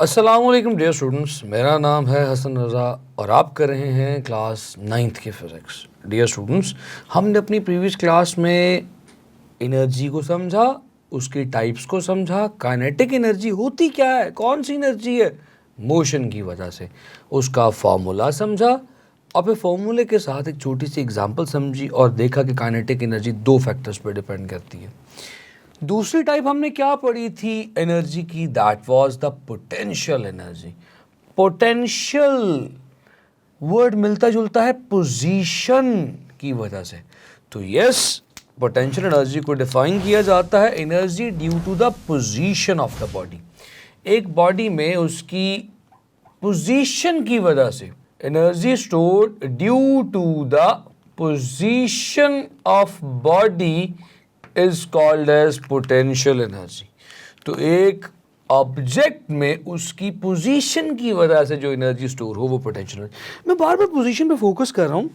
अस्सलाम वालेकुम dear students, मेरा नाम है हसन रज़ा और आप कर रहे हैं क्लास 9th की फ़िज़िक्स। डियर स्टूडेंट्स, हमने अपनी प्रीवियस क्लास में एनर्जी को समझा, उसकी टाइप्स को समझा, काइनेटिक एनर्जी होती क्या है, कौन सी एनर्जी है, मोशन की वजह से, उसका फार्मूला समझा और फिर फार्मूले के साथ एक छोटी सी एग्जांपल समझी और देखा कि काइनेटिक एनर्जी दो फैक्टर्स पर डिपेंड करती है। दूसरी टाइप हमने क्या पढ़ी थी एनर्जी की, that was the potential energy. Potential word मिलता जुलता है पोजीशन की वजह से, तो यस, पोटेंशियल एनर्जी को डिफाइन किया जाता है energy due to the position of the body. एक बॉडी में उसकी पोजीशन की वजह से energy stored due to the position of body is called as potential energy. तो एक ऑब्जेक्ट में उसकी पोजीशन की वजह से जो एनर्जी स्टोर हो वो पोटेंशियल एनर्जी। मैं बार बार पोजीशन पे फोकस कर रहा हूँ,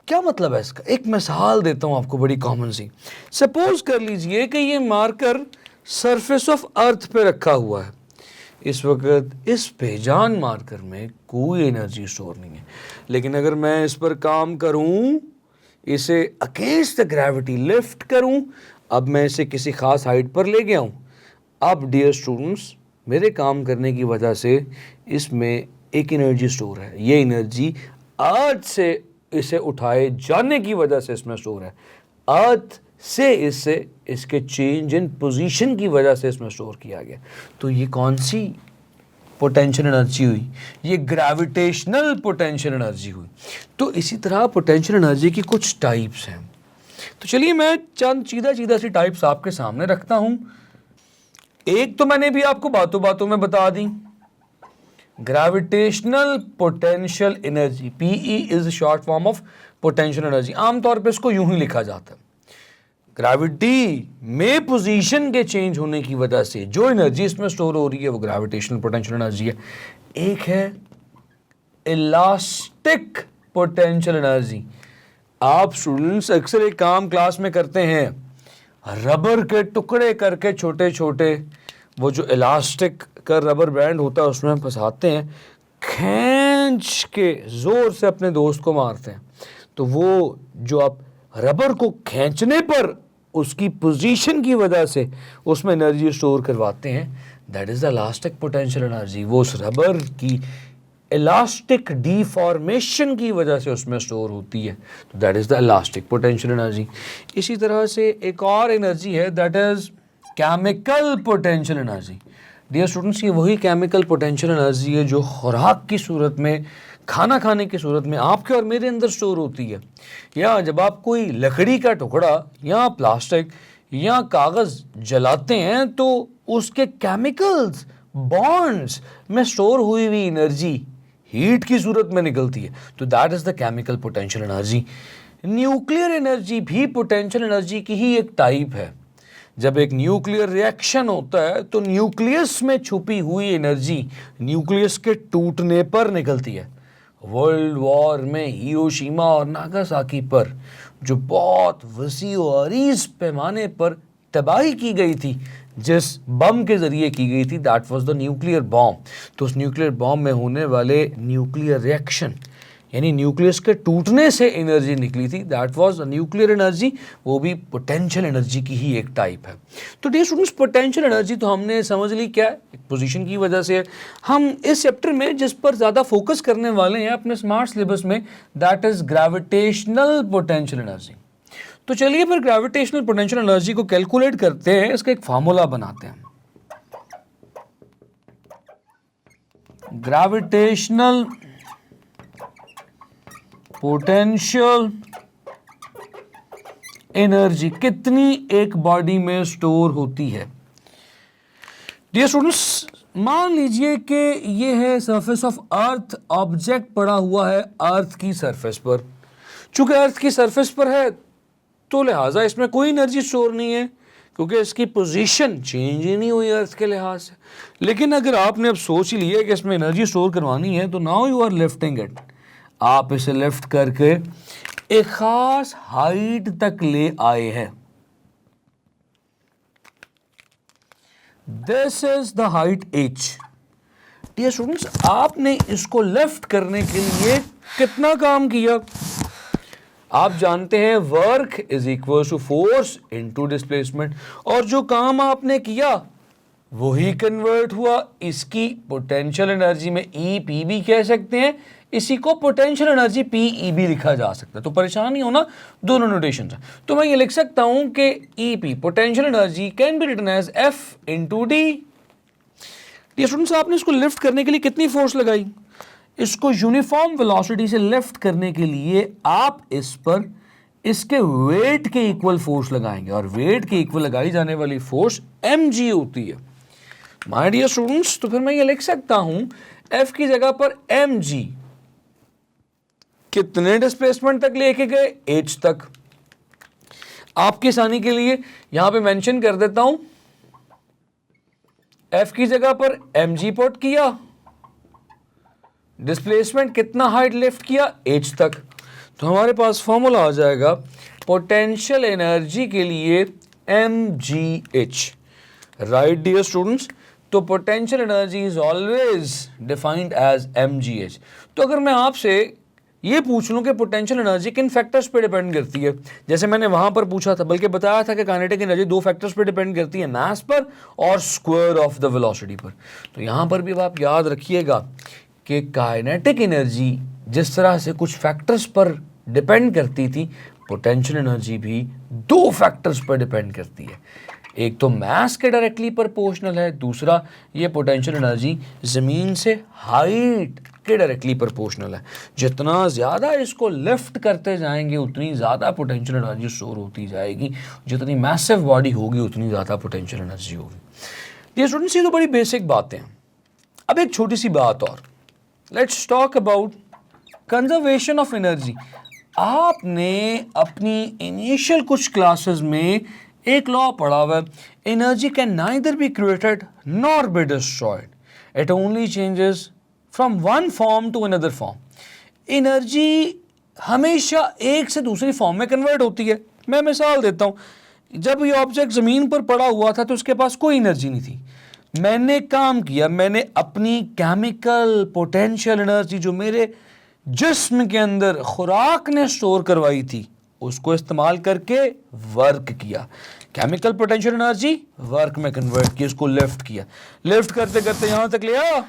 क्या मतलब है इसका? एक मिसाल देता हूँ आपको बड़ी कॉमन सी। सपोज कर लीजिए कि ये मार्कर सरफेस ऑफ अर्थ पे रखा हुआ है। इस वक्त इस बेजान मार्कर में कोई एनर्जी स्टोर नहीं है, लेकिन अगर मैं इस पर काम करूँ, इसे अगेंस्ट द ग्रेविटी लिफ्ट करूं, अब मैं इसे किसी खास हाइट पर ले गया हूं। अब डियर स्टूडेंट्स, मेरे काम करने की वजह से इसमें एक एनर्जी स्टोर है। ये एनर्जी अर्थ से इसे उठाए जाने की वजह से इसमें स्टोर है। अर्थ से इससे इसके चेंज इन पोजीशन की वजह से इसमें स्टोर किया गया। तो ये कौन सी पोटेंशियल एनर्जी हुई? ये ग्रेविटेशनल पोटेंशियल एनर्जी हुई। तो इसी तरह पोटेंशियल एनर्जी की कुछ टाइप्स हैं। तो चलिए मैं चंद सीधा सी टाइप्स आपके सामने रखता हूं। एक तो मैंने भी आपको बातों बातों में बता दी, gravitational potential energy, PE is short form of potential energy. आमतौर पर इसको यूं ही लिखा जाता है। ग्रेविटी में पोजीशन के चेंज होने की वजह से जो एनर्जी इसमें स्टोर हो रही है वो ग्रेविटेशनल पोटेंशियल एनर्जी है। एक है इलास्टिक पोटेंशियल एनर्जी। आप स्टूडेंट्स अक्सर एक काम क्लास में करते हैं, रबर के टुकड़े करके छोटे छोटे, वो जो इलास्टिक का रबर बैंड होता है उसमें फंसाते हैं, खींच के जोर से अपने दोस्त को मारते हैं। तो वो जो आप रबर को खींचने पर उसकी पोजीशन की वजह से उसमें एनर्जी स्टोर करवाते हैं, that is the elastic potential energy. वो उस रबर की इलास्टिक डिफॉर्मेशन की वजह से उसमें स्टोर होती है, तो that is the elastic potential energy. इसी तरह से एक और एनर्जी है, that is chemical potential energy. Dear students, ये वही केमिकल पोटेंशियल एनर्जी है जो खुराक की सूरत में, खाना खाने की सूरत में आपके और मेरे अंदर स्टोर होती है। या जब आप कोई लकड़ी का टुकड़ा या प्लास्टिक या कागज़ जलाते हैं तो उसके केमिकल्स, बॉन्ड्स में स्टोर हुई हुई एनर्जी हीट की सूरत में निकलती है, तो that is the chemical potential energy. Nuclear energy भी पोटेंशियल एनर्जी की ही एक टाइप है। जब एक न्यूक्लियर रिएक्शन होता है तो न्यूक्लियस में छुपी हुई एनर्जी न्यूक्लियस के टूटने पर निकलती है। वर्ल्ड वॉर में हिरोशिमा और नागासाकी पर जो बहुत वसी और अरीज पैमाने पर तबाही की गई थी, जिस बम के ज़रिए की गई थी, that was the nuclear bomb. तो उस न्यूक्लियर बॉम्ब में होने वाले न्यूक्लियर रिएक्शन यानी न्यूक्लियस के टूटने से एनर्जी निकली थी, दैट वाज न्यूक्लियर एनर्जी। वो भी पोटेंशियल एनर्जी की ही एक टाइप है। तो डियर स्टूडेंट्स, पोटेंशियल एनर्जी तो हमने समझ ली क्या है, एक पोजीशन की वजह से है। हम इस चैप्टर में जिस पर ज़्यादा फोकस करने वाले हैं अपने स्मार्ट सिलेबस में, that is gravitational potential energy. तो चलिए फिर ग्रेविटेशनल पोटेंशियल एनर्जी को कैलकुलेट करते हैं, इसका एक फार्मूला बनाते हैं। ग्रेविटेशनल पोटेंशियल एनर्जी कितनी एक बॉडी में स्टोर होती है? डियर स्टूडेंट्स, मान लीजिए कि ये है सरफेस ऑफ अर्थ, ऑब्जेक्ट पड़ा हुआ है अर्थ की सरफेस पर। चूंकि अर्थ की सरफेस पर है तो लिहाजा इसमें कोई एनर्जी स्टोर नहीं है, क्योंकि इसकी पोजीशन चेंज ही नहीं हुई अर्थ के लिहाज से। लेकिन अगर आपने अब सोच ही लिया कि इसमें एनर्जी स्टोर करवानी है, तो now you are lifting it. आप इसे लिफ्ट करके एक खास हाइट तक ले आए हैं। This is the height h। Dear students, आपने इसको लिफ्ट करने के लिए कितना काम किया? आप जानते हैं work is equal to force into displacement, और जो काम आपने किया वही कन्वर्ट हुआ इसकी पोटेंशियल एनर्जी में। ई भी कह सकते हैं, इसी को पोटेंशियल एनर्जी पी भी लिखा जा सकता है। तो परेशान नहीं होना, दोनों नोटेशन है। तो मैं ये लिख सकता हूं कि E potential energy can be written as F into D. ये स्टूडेंट्स, आपने इसको लिफ्ट करने के लिए कितनी फोर्स लगाई? इसको यूनिफॉर्म वेलोसिटी से लिफ्ट करने के लिए आप इस पर इसके वेट के इक्वल फोर्स लगाएंगे, और वेट के इक्वल लगाई जाने वाली फोर्स mg होती है माय डियर स्टूडेंट्स। तो फिर मैं ये लिख सकता हूं f की जगह पर mg कितने डिस्प्लेसमेंट तक लेके गए? h तक। आपकी आसानी के लिए यहां पे मेंशन कर देता हूं, f की जगह पर mg पुट किया, डिस्प्लेसमेंट कितना हाइट लिफ्ट किया? h तक। तो हमारे पास फॉर्मूला आ जाएगा पोटेंशियल एनर्जी के लिए mgh। राइट डियर स्टूडेंट्स, तो potential energy is always defined as mgh। तो अगर मैं आपसे ये पूछ लूं कि पोटेंशियल एनर्जी किन फैक्टर्स पे डिपेंड करती है, जैसे मैंने वहां पर पूछा था, बल्कि बताया था कि काइनेटिक एनर्जी दो फैक्टर्स पे डिपेंड करती है, मास पर और स्क्वायर ऑफ द वेलोसिटी पर। तो यहां पर भी अब आप याद रखिएगा कि काइनेटिक एनर्जी जिस तरह से कुछ फैक्टर्स पर डिपेंड करती थी, पोटेंशियल एनर्जी भी दो फैक्टर्स पर डिपेंड करती है। एक तो मास के डायरेक्टली प्रोपोर्शनल है, दूसरा ये पोटेंशियल एनर्जी ज़मीन से हाइट के डायरेक्टली प्रोपोर्शनल है। जितना ज़्यादा इसको लिफ्ट करते जाएंगे उतनी ज़्यादा पोटेंशियल एनर्जी स्टोर होती जाएगी, जितनी मैसिव बॉडी होगी उतनी ज़्यादा पोटेंशियल एनर्जी होगी। ये स्टूडेंट्स, ये तो बड़ी बेसिक बातें हैं। अब एक छोटी सी बात और, let's talk about conservation of energy. आपने अपनी इनिशियल कुछ क्लासेस में एक लॉ पढ़ा हुआ है, energy can neither be created nor be destroyed, it only changes from one form to another form. Energy हमेशा एक से दूसरी फॉर्म में कन्वर्ट होती है। मैं मिसाल देता हूँ, जब ये ऑब्जेक्ट ज़मीन पर पड़ा हुआ था तो उसके पास कोई एनर्जी नहीं थी। मैंने काम किया, मैंने अपनी केमिकल पोटेंशियल एनर्जी जो मेरे जिस्म के अंदर खुराक ने स्टोर करवाई थी उसको इस्तेमाल करके वर्क किया। केमिकल पोटेंशियल एनर्जी वर्क में कन्वर्ट किया, उसको लिफ्ट किया, लिफ्ट करते करते यहाँ तक ले आया,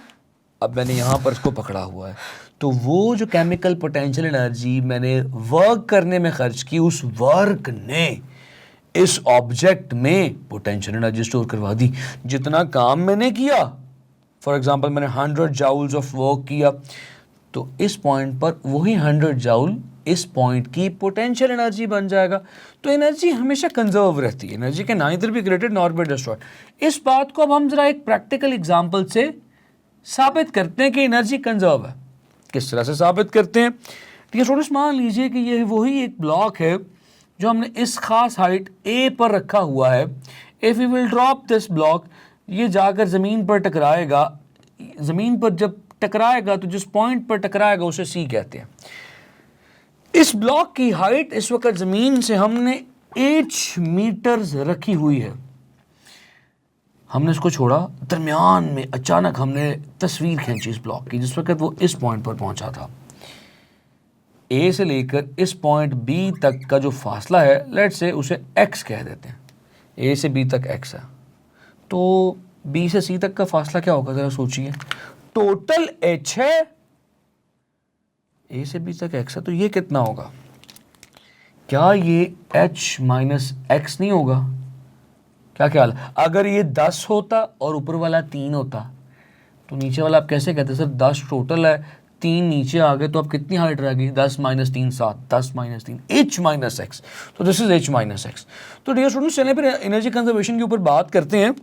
अब मैंने यहाँ पर इसको पकड़ा हुआ है। तो वो जो केमिकल पोटेंशियल एनर्जी मैंने वर्क करने में खर्च की, उस वर्क ने इस ऑब्जेक्ट में पोटेंशियल एनर्जी स्टोर करवा दी। जितना काम मैंने किया, फॉर एग्जांपल मैंने 100 जाउल्स ऑफ वर्क किया, तो इस पॉइंट पर वही 100 जाउल इस पॉइंट की पोटेंशियल एनर्जी बन जाएगा। तो एनर्जी हमेशा कंजर्व रहती है, energy can neither be created nor be destroyed. इस बात को अब हम जरा एक प्रैक्टिकल एग्जांपल से साबित करते हैं कि एनर्जी कंजर्व है। किस तरह से साबित करते हैं? ठीक है स्टूडेंट्स, मान लीजिए कि ये वही एक ब्लॉक है जो हमने इस खास हाइट a पर रखा हुआ है। If you will drop this block, ये जाकर ज़मीन पर टकराएगा। ज़मीन पर जब टकराएगा तो जिस पॉइंट पर टकराएगा उसे c कहते हैं। इस ब्लॉक की हाइट इस वक्त ज़मीन से हमने h मीटर्स रखी हुई है। हमने इसको छोड़ा, दरमियान में अचानक हमने तस्वीर खींची इस ब्लॉक की, जिस वक्त वो इस पॉइंट पर पहुंचा था। ए से लेकर इस पॉइंट बी तक का जो फासला है, लेट्स से उसे x कह देते हैं। ए से बी तक x है, तो बी से सी तक का फासला क्या होगा जरा सोचिए। टोटल h है, ए से बी तक x है, तो ये कितना होगा? क्या ये h माइनस x नहीं होगा? क्या ख्याल? अगर ये 10 होता और ऊपर वाला 3 होता तो नीचे वाला आप कैसे कहते? सर 10 टोटल है, 3 नीचे आ गए, तो अब कितनी हाइट रह गई? 10 minus 3 7, 10 minus 3 h minus X, तो this is h minus X. तो डियर स्टूडेंट्स, चलिए फिर एनर्जी कंजर्वेशन के ऊपर बात करते हैं।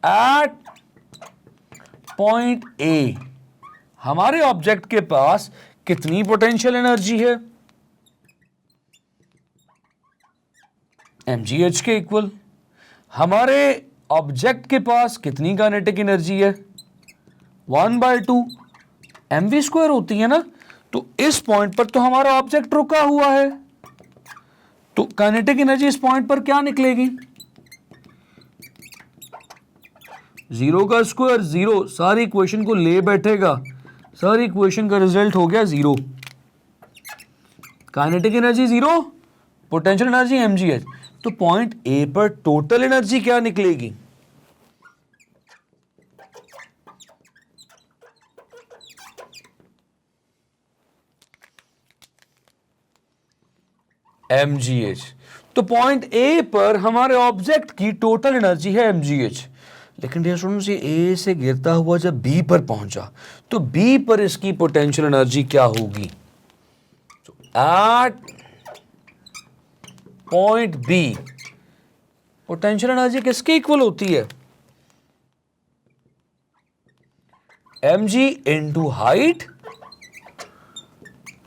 एट पॉइंट ए हमारे ऑब्जेक्ट के पास कितनी पोटेंशियल एनर्जी है? mgh के इक्वल। हमारे ऑब्जेक्ट के पास कितनी काइनेटिक एनर्जी है? 1/2 mv² होती है ना। तो इस पॉइंट पर तो हमारा ऑब्जेक्ट रुका हुआ है, तो काइनेटिक एनर्जी इस पॉइंट पर क्या निकलेगी, 0 का स्क्वायर 0, सारी इक्वेशन को ले बैठेगा, सारी इक्वेशन का रिजल्ट हो गया 0। Kinetic energy 0, potential energy mgh। तो पॉइंट ए पर टोटल एनर्जी क्या निकलेगी, mgh। तो पॉइंट ए पर हमारे ऑब्जेक्ट की टोटल एनर्जी है mgh। लेकिन डियर स्टूडेंट्स, ये ए से गिरता हुआ जब बी पर पहुंचा तो बी पर इसकी पोटेंशियल एनर्जी क्या होगी, at point B potential energy किसके इक्वल होती है, mg इंटू हाइट।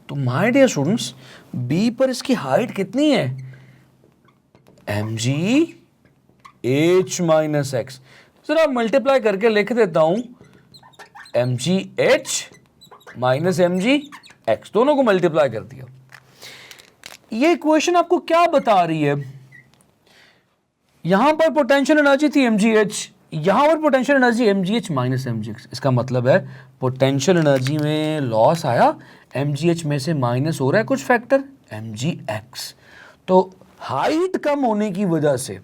तो माय डियर स्टूडेंट्स, बी पर इसकी हाइट कितनी है, mg h माइनस एक्स। जरा मल्टीप्लाई करके लिख देता हूं, mg h minus mg x, दोनों को मल्टीप्लाई कर दिया। ये इक्वेशन आपको क्या बता रही है, यहां पर पोटेंशियल एनर्जी थी mgh, यहां पर potential energy mgh minus mgx। इसका मतलब है पोटेंशियल एनर्जी में लॉस आया, mgh में से माइनस हो रहा है कुछ फैक्टर mgx। तो हाइट कम होने की वजह से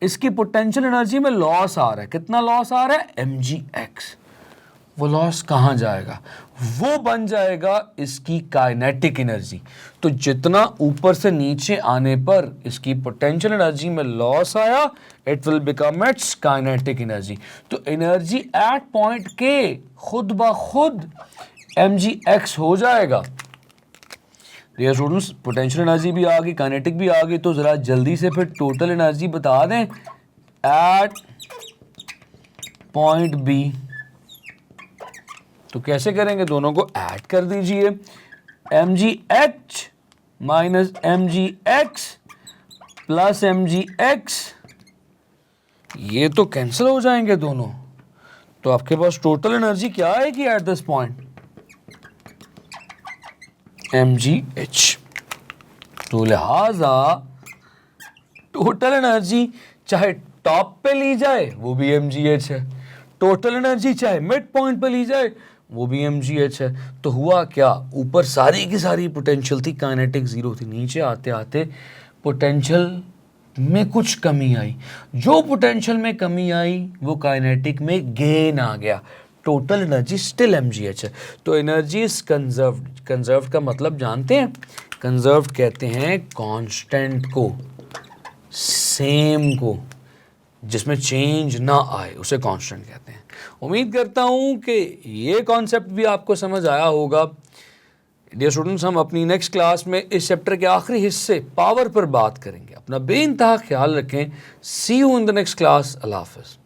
इसकी पोटेंशियल एनर्जी में लॉस आ रहा है, कितना लॉस आ रहा है, mgx। वो लॉस कहां जाएगा, वो बन जाएगा इसकी काइनेटिक एनर्जी। तो जितना ऊपर से नीचे आने पर इसकी पोटेंशियल एनर्जी में लॉस आया, it will become it's kinetic energy. तो एनर्जी एट पॉइंट के खुद ब खुद mgx हो जाएगा। डियर स्टूडेंट्स, पोटेंशियल एनर्जी भी आ गई, काइनेटिक भी आ गई, तो जरा जल्दी से फिर टोटल एनर्जी बता दें एट पॉइंट बी। तो कैसे करेंगे, दोनों को ऐड कर दीजिए, mgh minus mgx plus mgx, ये तो कैंसिल हो जाएंगे दोनों। तो आपके पास टोटल एनर्जी क्या आएगी एट दिस पॉइंट, mgh। तो लिहाजा टोटल एनर्जी चाहे टॉप पे ली जाए वो भी mgh है, टोटल एनर्जी चाहे मिड पॉइंट पे ली जाए वो भी mgh है। तो हुआ क्या, ऊपर सारी की सारी पोटेंशियल थी, काइनेटिक 0 थी, नीचे आते आते पोटेंशियल में कुछ कमी आई, जो पोटेंशियल में कमी आई वो काइनेटिक में गेन आ गया, टोटल एनर्जी स्टिल mgh है। तो एनर्जी इज कंजर्व्ड। कंजर्व्ड का मतलब जानते हैं, कंजर्व्ड कहते हैं कांस्टेंट को, सेम को, जिसमें चेंज ना आए उसे कांस्टेंट कहते हैं। उम्मीद करता हूं कि ये कॉन्सेप्ट भी आपको समझ आया होगा। डियर स्टूडेंट्स, हम अपनी नेक्स्ट क्लास में इस चैप्टर के आखिरी हिस्से पावर पर बात करेंगे। अपना बेइंतहा ख्याल रखें। See you in the next class. अल्लाह हाफ़िज़।